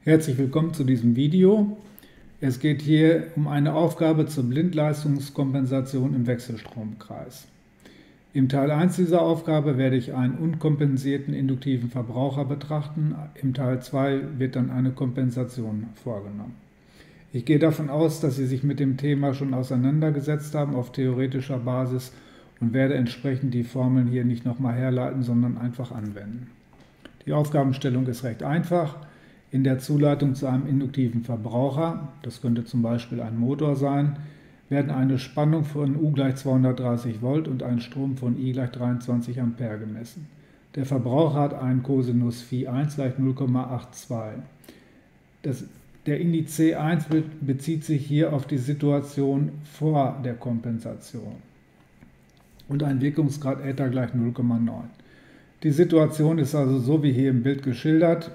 Herzlich willkommen zu diesem Video. Es geht hier um eine Aufgabe zur Blindleistungskompensation im Wechselstromkreis. Im Teil 1 dieser Aufgabe werde ich einen unkompensierten induktiven Verbraucher betrachten. Im Teil 2 wird dann eine Kompensation vorgenommen. Ich gehe davon aus, dass Sie sich mit dem Thema schon auseinandergesetzt haben auf theoretischer Basis und werde entsprechend die Formeln hier nicht nochmal herleiten, sondern einfach anwenden. Die Aufgabenstellung ist recht einfach. In der Zuleitung zu einem induktiven Verbraucher, das könnte zum Beispiel ein Motor sein, werden eine Spannung von U gleich 230 Volt und ein Strom von I gleich 23 Ampere gemessen. Der Verbraucher hat einen Cosinus Phi1 gleich 0,82. Der Indiz C1 bezieht sich hier auf die Situation vor der Kompensation und ein Wirkungsgrad Eta gleich 0,9. Die Situation ist also so wie hier im Bild geschildert.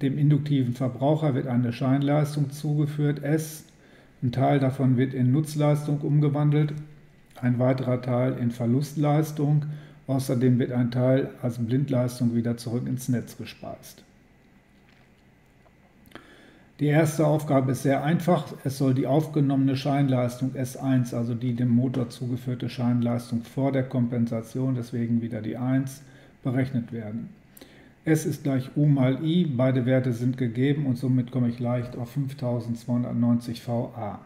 Dem induktiven Verbraucher wird eine Scheinleistung zugeführt, S. Ein Teil davon wird in Nutzleistung umgewandelt, ein weiterer Teil in Verlustleistung. Außerdem wird ein Teil als Blindleistung wieder zurück ins Netz gespeist. Die erste Aufgabe ist sehr einfach. Es soll die aufgenommene Scheinleistung S1, also die dem Motor zugeführte Scheinleistung vor der Kompensation, deswegen wieder die 1, berechnet werden. S ist gleich U mal I, beide Werte sind gegeben und somit komme ich leicht auf 5290 VA.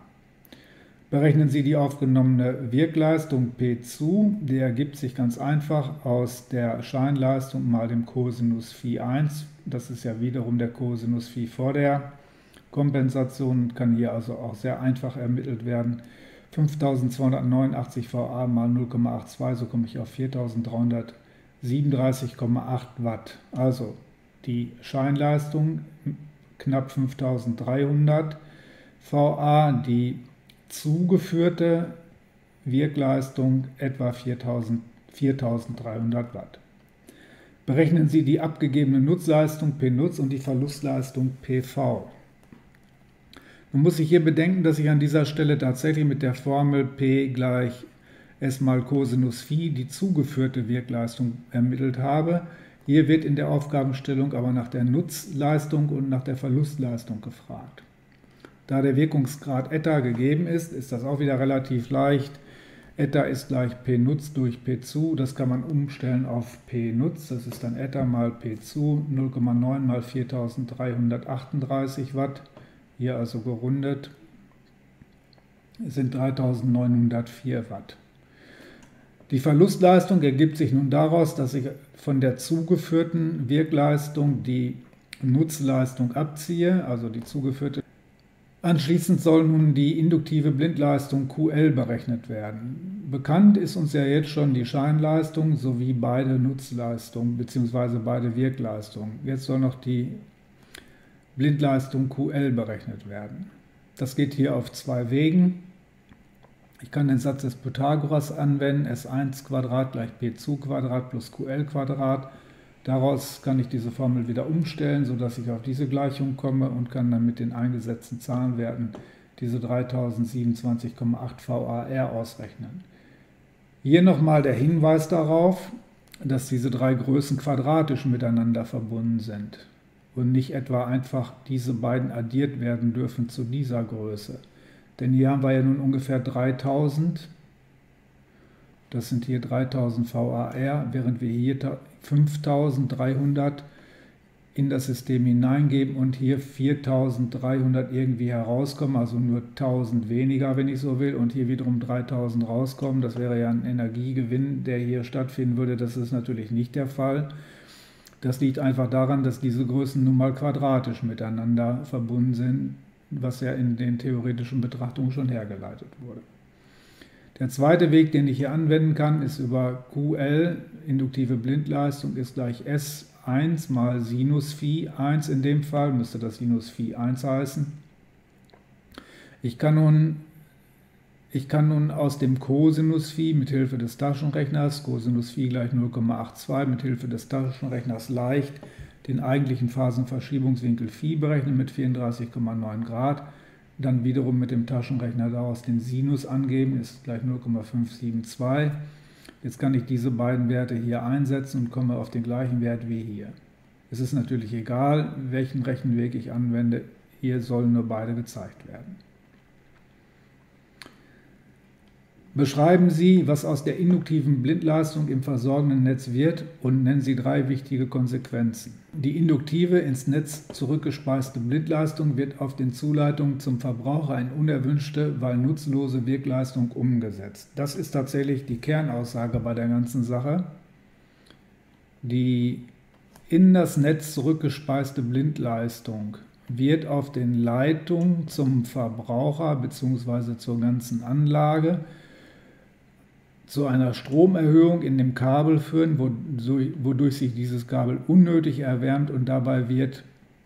Berechnen Sie die aufgenommene Wirkleistung P zu, die ergibt sich ganz einfach aus der Scheinleistung mal dem Cosinus Phi1, das ist ja wiederum der Cosinus Phi vor der Kompensation, kann hier also auch sehr einfach ermittelt werden. 5289 VA mal 0,82, so komme ich auf 4337,8 Watt. Also die Scheinleistung knapp 5300 VA, die zugeführte Wirkleistung etwa 4300 Watt. Berechnen Sie die abgegebene Nutzleistung P-Nutz und die Verlustleistung PV. Nun muss ich hier bedenken, dass ich an dieser Stelle tatsächlich mit der Formel P gleich S mal Cosinus Phi die zugeführte Wirkleistung ermittelt habe. Hier wird in der Aufgabenstellung aber nach der Nutzleistung und nach der Verlustleistung gefragt. Da der Wirkungsgrad Eta gegeben ist, ist das auch wieder relativ leicht. Eta ist gleich P Nutz durch P zu, das kann man umstellen auf P Nutz, das ist dann Eta mal P zu, 0,9 mal 4338 Watt, hier also gerundet, sind 3904 Watt. Die Verlustleistung ergibt sich nun daraus, dass ich von der zugeführten Wirkleistung die Nutzleistung abziehe, also die zugeführte. Anschließend soll nun die induktive Blindleistung QL berechnet werden. Bekannt ist uns ja jetzt schon die Scheinleistung sowie beide Nutzleistungen bzw. beide Wirkleistungen. Jetzt soll noch die Blindleistung QL berechnet werden. Das geht hier auf zwei Wegen. Ich kann den Satz des Pythagoras anwenden, S1 Quadrat gleich P zu Quadrat plus QL Quadrat. Daraus kann ich diese Formel wieder umstellen, sodass ich auf diese Gleichung komme und kann dann mit den eingesetzten Zahlenwerten diese 3027,8 VAR ausrechnen. Hier nochmal der Hinweis darauf, dass diese drei Größen quadratisch miteinander verbunden sind und nicht etwa einfach diese beiden addiert werden dürfen zu dieser Größe. Denn hier haben wir ja nun ungefähr 3000, das sind hier 3000 VAR, während wir hier 5300 in das System hineingeben und hier 4300 irgendwie herauskommen, also nur 1000 weniger, wenn ich so will, und hier wiederum 3000 rauskommen. Das wäre ja ein Energiegewinn, der hier stattfinden würde. Das ist natürlich nicht der Fall. Das liegt einfach daran, dass diese Größen nun mal quadratisch miteinander verbunden sind, was ja in den theoretischen Betrachtungen schon hergeleitet wurde. Der zweite Weg, den ich hier anwenden kann, ist über QL, induktive Blindleistung ist gleich S1 mal Sinus Phi 1 in dem Fall, müsste das Sinus Phi 1 heißen. Ich kann nun aus dem Cosinus Phi mit Hilfe des Taschenrechners, Cosinus Phi gleich 0,82, mit Hilfe des Taschenrechners leicht den eigentlichen Phasenverschiebungswinkel Phi berechnen mit 34,9 Grad. Dann wiederum mit dem Taschenrechner daraus den Sinus angeben, ist gleich 0,572. Jetzt kann ich diese beiden Werte hier einsetzen und komme auf den gleichen Wert wie hier. Es ist natürlich egal, welchen Rechenweg ich anwende, hier sollen nur beide gezeigt werden. Beschreiben Sie, was aus der induktiven Blindleistung im versorgenden Netz wird und nennen Sie 3 wichtige Konsequenzen. Die induktive ins Netz zurückgespeiste Blindleistung wird auf den Zuleitungen zum Verbraucher in unerwünschte, weil nutzlose Wirkleistung umgesetzt. Das ist tatsächlich die Kernaussage bei der ganzen Sache. Die in das Netz zurückgespeiste Blindleistung wird auf den Leitungen zum Verbraucher bzw. zur ganzen Anlage zu einer Stromerhöhung in dem Kabel führen, wodurch sich dieses Kabel unnötig erwärmt und dabei wird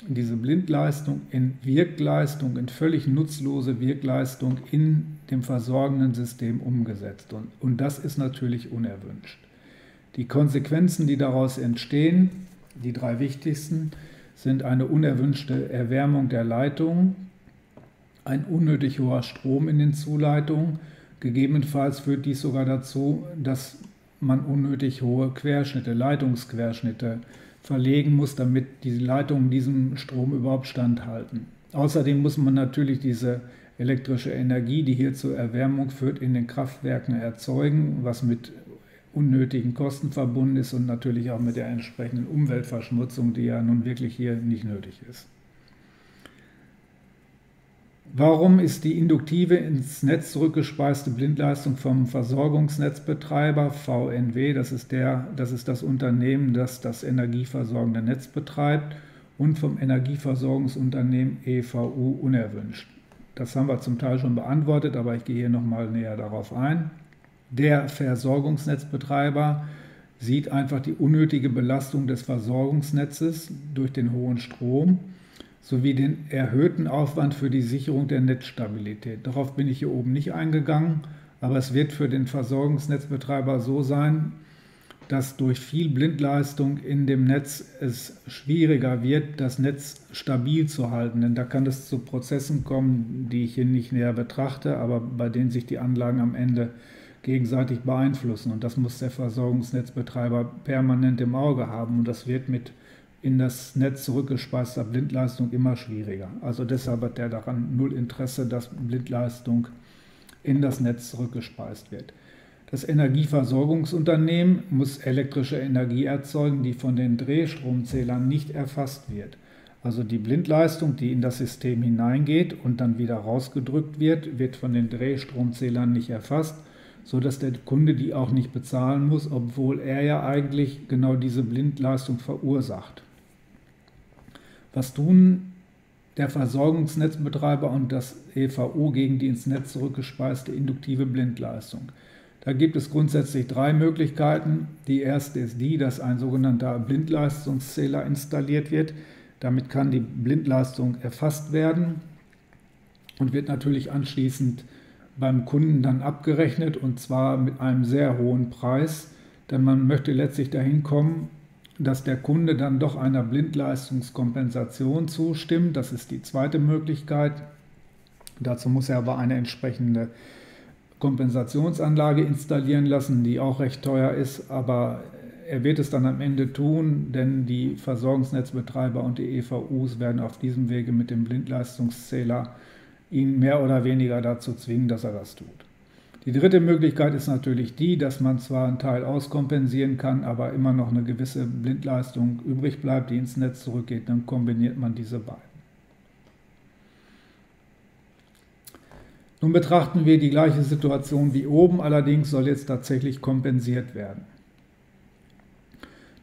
diese Blindleistung in Wirkleistung, in völlig nutzlose Wirkleistung in dem versorgenden System umgesetzt. Und das ist natürlich unerwünscht. Die Konsequenzen, die daraus entstehen, die 3 wichtigsten, sind eine unerwünschte Erwärmung der Leitungen, ein unnötig hoher Strom in den Zuleitungen. Gegebenenfalls führt dies sogar dazu, dass man unnötig hohe Querschnitte, Leitungsquerschnitte verlegen muss, damit die Leitungen diesem Strom überhaupt standhalten. Außerdem muss man natürlich diese elektrische Energie, die hier zur Erwärmung führt, in den Kraftwerken erzeugen, was mit unnötigen Kosten verbunden ist und natürlich auch mit der entsprechenden Umweltverschmutzung, die ja nun wirklich hier nicht nötig ist. Warum ist die induktive ins Netz zurückgespeiste Blindleistung vom Versorgungsnetzbetreiber VNW, das ist das Unternehmen, das das energieversorgende Netz betreibt, und vom Energieversorgungsunternehmen EVU unerwünscht? Das haben wir zum Teil schon beantwortet, aber ich gehe hier nochmal näher darauf ein. Der Versorgungsnetzbetreiber sieht einfach die unnötige Belastung des Versorgungsnetzes durch den hohen Strom sowie den erhöhten Aufwand für die Sicherung der Netzstabilität. Darauf bin ich hier oben nicht eingegangen, aber es wird für den Versorgungsnetzbetreiber so sein, dass durch viel Blindleistung in dem Netz es schwieriger wird, das Netz stabil zu halten. Denn da kann es zu Prozessen kommen, die ich hier nicht näher betrachte, aber bei denen sich die Anlagen am Ende gegenseitig beeinflussen. Und das muss der Versorgungsnetzbetreiber permanent im Auge haben. Und das wird mit in das Netz zurückgespeister Blindleistung immer schwieriger. Also deshalb hat er daran null Interesse, dass Blindleistung in das Netz zurückgespeist wird. Das Energieversorgungsunternehmen muss elektrische Energie erzeugen, die von den Drehstromzählern nicht erfasst wird. Also die Blindleistung, die in das System hineingeht und dann wieder rausgedrückt wird, wird von den Drehstromzählern nicht erfasst, sodass der Kunde die auch nicht bezahlen muss, obwohl er ja eigentlich genau diese Blindleistung verursacht. Was tun der Versorgungsnetzbetreiber und das EVU gegen die ins Netz zurückgespeiste induktive Blindleistung? Da gibt es grundsätzlich 3 Möglichkeiten. Die erste ist die, dass ein sogenannter Blindleistungszähler installiert wird. Damit kann die Blindleistung erfasst werden und wird natürlich anschließend beim Kunden dann abgerechnet, und zwar mit einem sehr hohen Preis, denn man möchte letztlich dahin kommen, dass der Kunde dann doch einer Blindleistungskompensation zustimmt. Das ist die zweite Möglichkeit. Dazu muss er aber eine entsprechende Kompensationsanlage installieren lassen, die auch recht teuer ist, aber er wird es dann am Ende tun, denn die Versorgungsnetzbetreiber und die EVUs werden auf diesem Wege mit dem Blindleistungszähler ihn mehr oder weniger dazu zwingen, dass er das tut. Die dritte Möglichkeit ist natürlich die, dass man zwar einen Teil auskompensieren kann, aber immer noch eine gewisse Blindleistung übrig bleibt, die ins Netz zurückgeht. Dann kombiniert man diese beiden. Nun betrachten wir die gleiche Situation wie oben, allerdings soll jetzt tatsächlich kompensiert werden.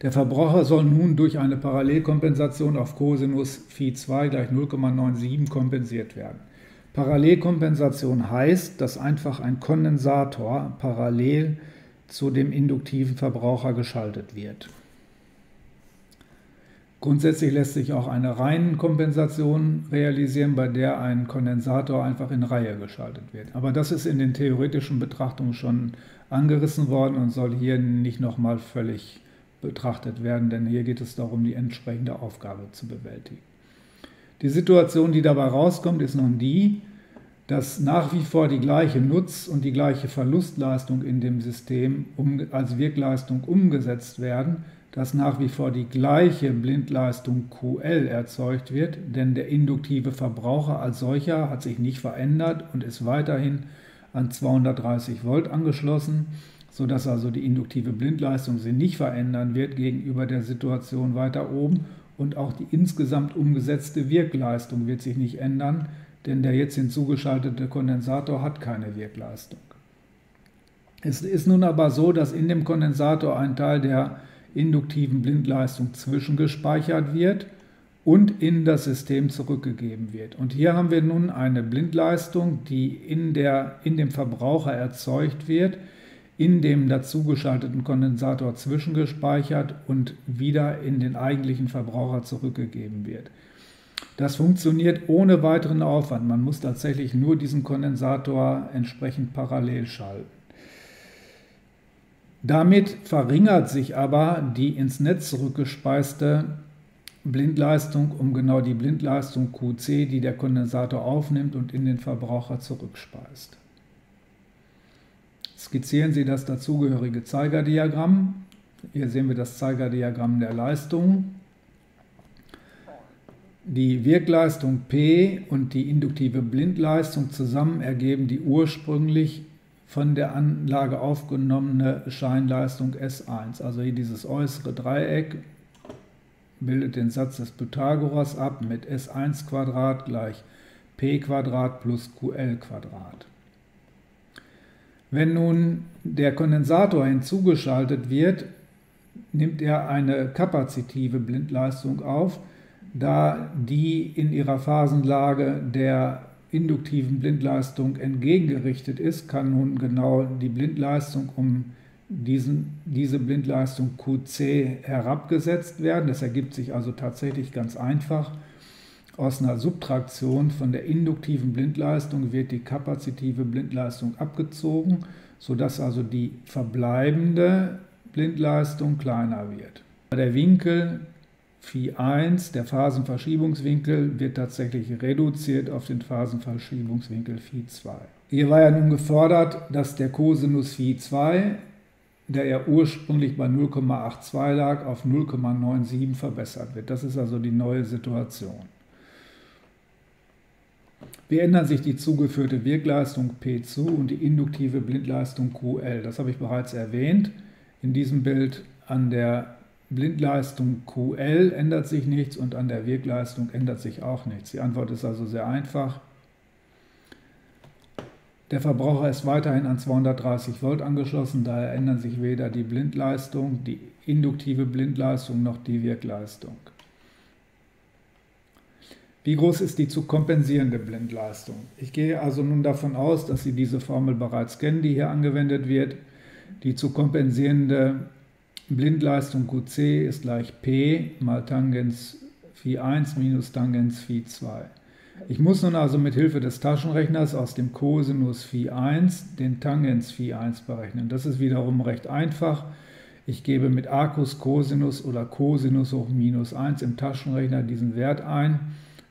Der Verbraucher soll nun durch eine Parallelkompensation auf Cosinus Phi 2 gleich 0,97 kompensiert werden. Parallelkompensation heißt, dass einfach ein Kondensator parallel zu dem induktiven Verbraucher geschaltet wird. Grundsätzlich lässt sich auch eine Reihenkompensation realisieren, bei der ein Kondensator einfach in Reihe geschaltet wird. Aber das ist in den theoretischen Betrachtungen schon angerissen worden und soll hier nicht nochmal völlig betrachtet werden, denn hier geht es darum, die entsprechende Aufgabe zu bewältigen. Die Situation, die dabei rauskommt, ist nun die, dass nach wie vor die gleiche Nutz- und die gleiche Verlustleistung in dem System als Wirkleistung umgesetzt werden, dass nach wie vor die gleiche Blindleistung QL erzeugt wird, denn der induktive Verbraucher als solcher hat sich nicht verändert und ist weiterhin an 230 Volt angeschlossen, sodass also die induktive Blindleistung sich nicht verändern wird gegenüber der Situation weiter oben und auch die insgesamt umgesetzte Wirkleistung wird sich nicht ändern, denn der jetzt hinzugeschaltete Kondensator hat keine Wirkleistung. Es ist nun aber so, dass in dem Kondensator ein Teil der induktiven Blindleistung zwischengespeichert wird und in das System zurückgegeben wird. Und hier haben wir nun eine Blindleistung, die in dem Verbraucher erzeugt wird, in dem dazugeschalteten Kondensator zwischengespeichert und wieder in den eigentlichen Verbraucher zurückgegeben wird. Das funktioniert ohne weiteren Aufwand. Man muss tatsächlich nur diesen Kondensator entsprechend parallel schalten. Damit verringert sich aber die ins Netz zurückgespeiste Blindleistung um genau die Blindleistung QC, die der Kondensator aufnimmt und in den Verbraucher zurückspeist. Skizzieren Sie das dazugehörige Zeigerdiagramm. Hier sehen wir das Zeigerdiagramm der Leistung. Die Wirkleistung P und die induktive Blindleistung zusammen ergeben die ursprünglich von der Anlage aufgenommene Scheinleistung S1. Also hier dieses äußere Dreieck bildet den Satz des Pythagoras ab mit S1² gleich P² plus QL². Wenn nun der Kondensator hinzugeschaltet wird, nimmt er eine kapazitive Blindleistung auf, da die in ihrer Phasenlage der induktiven Blindleistung entgegengerichtet ist, kann nun genau die Blindleistung um diese Blindleistung QC herabgesetzt werden. Das ergibt sich also tatsächlich ganz einfach. Aus einer Subtraktion von der induktiven Blindleistung wird die kapazitive Blindleistung abgezogen, sodass also die verbleibende Blindleistung kleiner wird. Der Winkel Phi1, der Phasenverschiebungswinkel, wird tatsächlich reduziert auf den Phasenverschiebungswinkel Phi2. Hier war ja nun gefordert, dass der Cosinus Phi2, der ja ursprünglich bei 0,82 lag, auf 0,97 verbessert wird. Das ist also die neue Situation. Wie ändern sich die zugeführte Wirkleistung P zu und die induktive Blindleistung QL? Das habe ich bereits erwähnt. In diesem Bild an der Blindleistung QL ändert sich nichts und an der Wirkleistung ändert sich auch nichts. Die Antwort ist also sehr einfach. Der Verbraucher ist weiterhin an 230 Volt angeschlossen, daher ändern sich weder die Blindleistung, die induktive Blindleistung noch die Wirkleistung. Wie groß ist die zu kompensierende Blindleistung? Ich gehe also nun davon aus, dass Sie diese Formel bereits kennen, die hier angewendet wird. Die zu kompensierende Blindleistung QC ist gleich P mal Tangens Phi1 minus Tangens Phi2. Ich muss nun also mit Hilfe des Taschenrechners aus dem Cosinus Phi1 den Tangens Phi1 berechnen. Das ist wiederum recht einfach. Ich gebe mit Arcus Cosinus oder Cosinus hoch minus 1 im Taschenrechner diesen Wert ein.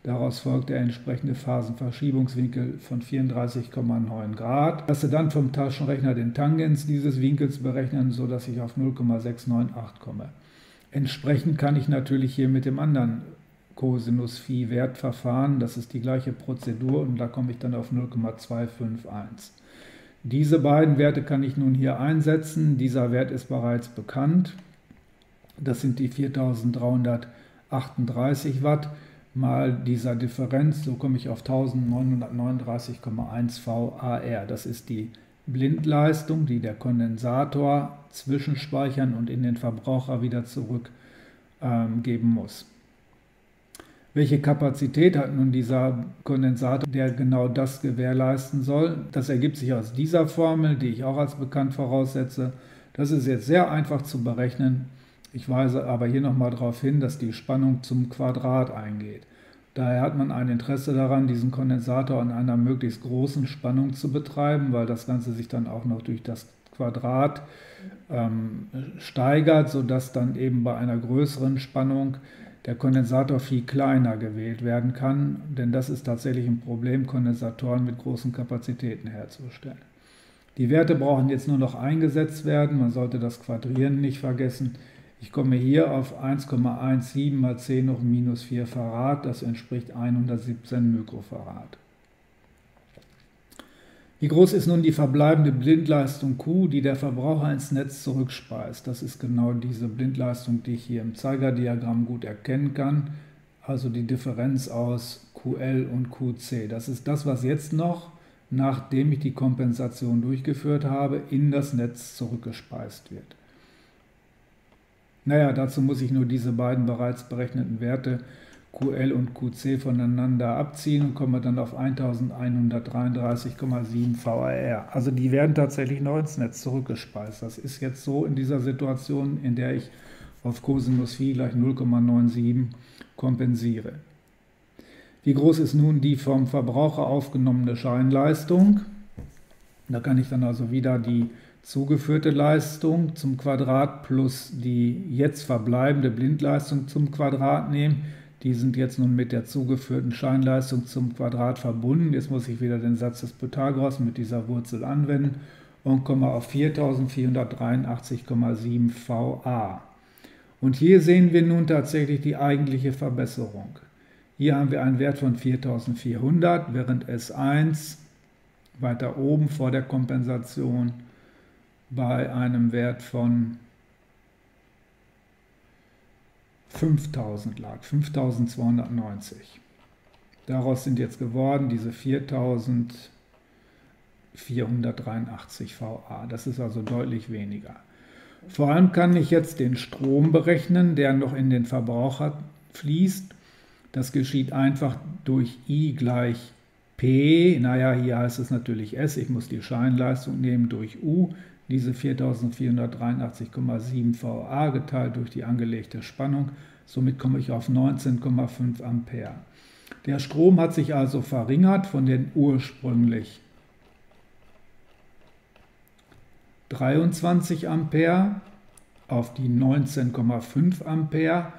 Daraus folgt der entsprechende Phasenverschiebungswinkel von 34,9 Grad. Lasse dann vom Taschenrechner den Tangens dieses Winkels berechnen, sodass ich auf 0,698 komme. Entsprechend kann ich natürlich hier mit dem anderen Cosinus Phi-Wert verfahren. Das ist die gleiche Prozedur und da komme ich dann auf 0,251. Diese beiden Werte kann ich nun hier einsetzen. Dieser Wert ist bereits bekannt. Das sind die 4338 Watt. Mal dieser Differenz, so komme ich auf 1939,1 VAR. Das ist die Blindleistung, die der Kondensator zwischenspeichern und in den Verbraucher wieder zurückgeben muss. Welche Kapazität hat nun dieser Kondensator, der genau das gewährleisten soll? Das ergibt sich aus dieser Formel, die ich auch als bekannt voraussetze. Das ist jetzt sehr einfach zu berechnen. Ich weise aber hier nochmal darauf hin, dass die Spannung zum Quadrat eingeht. Daher hat man ein Interesse daran, diesen Kondensator an einer möglichst großen Spannung zu betreiben, weil das Ganze sich dann auch noch durch das Quadrat steigert, sodass dann eben bei einer größeren Spannung der Kondensator viel kleiner gewählt werden kann, denn das ist tatsächlich ein Problem, Kondensatoren mit großen Kapazitäten herzustellen. Die Werte brauchen jetzt nur noch eingesetzt werden, man sollte das Quadrieren nicht vergessen. Ich komme hier auf 1,17 mal 10 hoch minus 4 Farad, das entspricht 117 Mikrofarad. Wie groß ist nun die verbleibende Blindleistung Q, die der Verbraucher ins Netz zurückspeist? Das ist genau diese Blindleistung, die ich hier im Zeigerdiagramm gut erkennen kann, also die Differenz aus QL und QC. Das ist das, was jetzt noch, nachdem ich die Kompensation durchgeführt habe, in das Netz zurückgespeist wird. Naja, dazu muss ich nur diese beiden bereits berechneten Werte QL und QC voneinander abziehen und komme dann auf 1133,7 VAR. Also die werden tatsächlich noch ins Netz zurückgespeist. Das ist jetzt so in dieser Situation, in der ich auf Cosinus Phi gleich 0,97 kompensiere. Wie groß ist nun die vom Verbraucher aufgenommene Scheinleistung? Da kann ich dann also wieder die zugeführte Leistung zum Quadrat plus die jetzt verbleibende Blindleistung zum Quadrat nehmen. Die sind jetzt nun mit der zugeführten Scheinleistung zum Quadrat verbunden. Jetzt muss ich wieder den Satz des Pythagoras mit dieser Wurzel anwenden und komme auf 4483,7 VA. Und hier sehen wir nun tatsächlich die eigentliche Verbesserung. Hier haben wir einen Wert von 4400, während S1 weiter oben vor der Kompensation bei einem Wert von 5000 lag, 5290. Daraus sind jetzt geworden diese 4483 VA. Das ist also deutlich weniger. Vor allem kann ich jetzt den Strom berechnen, der noch in den Verbraucher fließt. Das geschieht einfach durch I gleich P. Naja, hier heißt es natürlich S. Ich muss die Scheinleistung nehmen durch U. Diese 4483,7 VA geteilt durch die angelegte Spannung. Somit komme ich auf 19,5 Ampere. Der Strom hat sich also verringert von den ursprünglich 23 Ampere auf die 19,5 Ampere,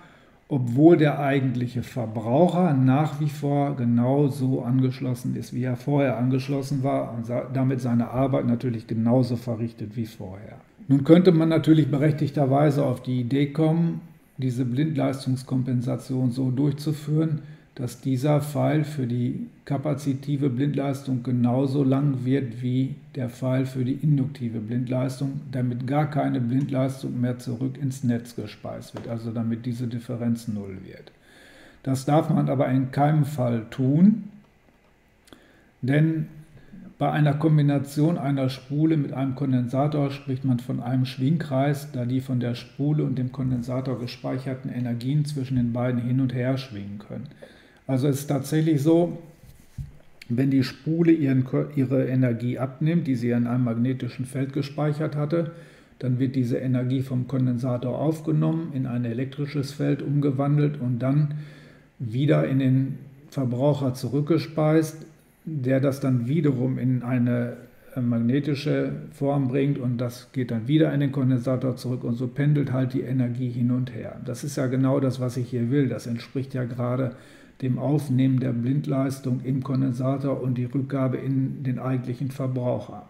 obwohl der eigentliche Verbraucher nach wie vor genauso angeschlossen ist, wie er vorher angeschlossen war und damit seine Arbeit natürlich genauso verrichtet wie vorher. Nun könnte man natürlich berechtigterweise auf die Idee kommen, diese Blindleistungskompensation so durchzuführen, dass dieser Pfeil für die kapazitive Blindleistung genauso lang wird wie der Pfeil für die induktive Blindleistung, damit gar keine Blindleistung mehr zurück ins Netz gespeist wird, also damit diese Differenz null wird. Das darf man aber in keinem Fall tun, denn bei einer Kombination einer Spule mit einem Kondensator spricht man von einem Schwingkreis, da die von der Spule und dem Kondensator gespeicherten Energien zwischen den beiden hin und her schwingen können. Also es ist tatsächlich so, wenn die Spule ihre Energie abnimmt, die sie in einem magnetischen Feld gespeichert hatte, dann wird diese Energie vom Kondensator aufgenommen, in ein elektrisches Feld umgewandelt und dann wieder in den Verbraucher zurückgespeist, der das dann wiederum in eine magnetische Form bringt und das geht dann wieder in den Kondensator zurück und so pendelt halt die Energie hin und her. Das ist ja genau das, was ich hier will. Das entspricht ja gerade dem Aufnehmen der Blindleistung im Kondensator und die Rückgabe in den eigentlichen Verbraucher.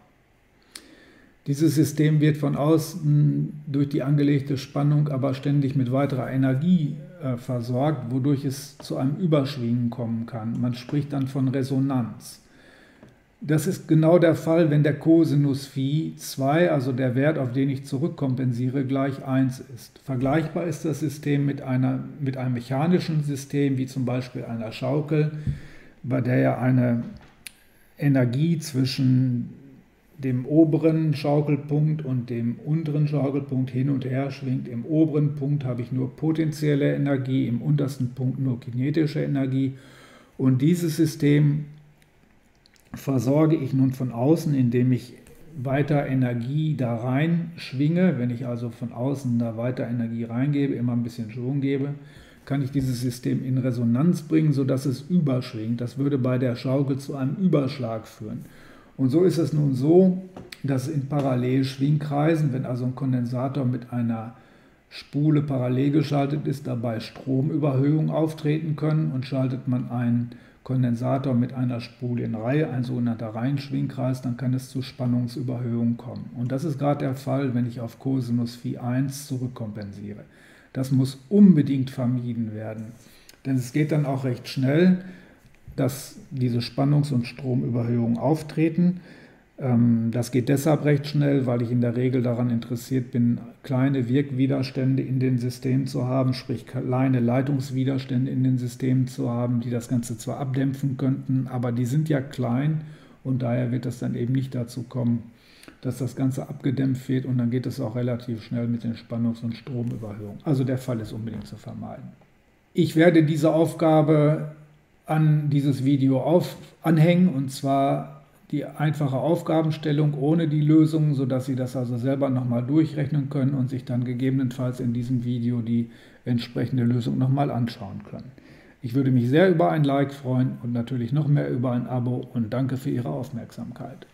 Dieses System wird von außen durch die angelegte Spannung aber ständig mit weiterer Energie versorgt, wodurch es zu einem Überschwingen kommen kann. Man spricht dann von Resonanz. Das ist genau der Fall, wenn der Cosinus Phi 2, also der Wert, auf den ich zurückkompensiere, gleich 1 ist. Vergleichbar ist das System mit einem mechanischen System, wie zum Beispiel einer Schaukel, bei der ja eine Energie zwischen dem oberen Schaukelpunkt und dem unteren Schaukelpunkt hin und her schwingt. Im oberen Punkt habe ich nur potenzielle Energie, im untersten Punkt nur kinetische Energie. Und dieses System versorge ich nun von außen, indem ich weiter Energie da rein schwinge. Wenn ich also von außen da weiter Energie reingebe, immer ein bisschen Schwung gebe, kann ich dieses System in Resonanz bringen, sodass es überschwingt. Das würde bei der Schaukel zu einem Überschlag führen. Und so ist es nun so, dass in Parallelschwingkreisen, wenn also ein Kondensator mit einer Spule parallel geschaltet ist, dabei Stromüberhöhungen auftreten können und schaltet man einen Kondensator mit einer Spule in Reihe, ein sogenannter Reihenschwingkreis, dann kann es zu Spannungsüberhöhungen kommen. Und das ist gerade der Fall, wenn ich auf Cosinus Phi 1 zurückkompensiere. Das muss unbedingt vermieden werden. Denn es geht dann auch recht schnell, dass diese Spannungs- und Stromüberhöhungen auftreten. Das geht deshalb recht schnell, weil ich in der Regel daran interessiert bin, kleine Wirkwiderstände in den Systemen zu haben, sprich kleine Leitungswiderstände in den Systemen zu haben, die das Ganze zwar abdämpfen könnten, aber die sind ja klein und daher wird es dann eben nicht dazu kommen, dass das Ganze abgedämpft wird und dann geht es auch relativ schnell mit den Spannungs- und Stromüberhöhungen. Also der Fall ist unbedingt zu vermeiden. Ich werde diese Aufgabe an dieses Video anhängen und zwar die einfache Aufgabenstellung ohne die Lösung, sodass Sie das also selber nochmal durchrechnen können und sich dann gegebenenfalls in diesem Video die entsprechende Lösung nochmal anschauen können. Ich würde mich sehr über ein Like freuen und natürlich noch mehr über ein Abo und danke für Ihre Aufmerksamkeit.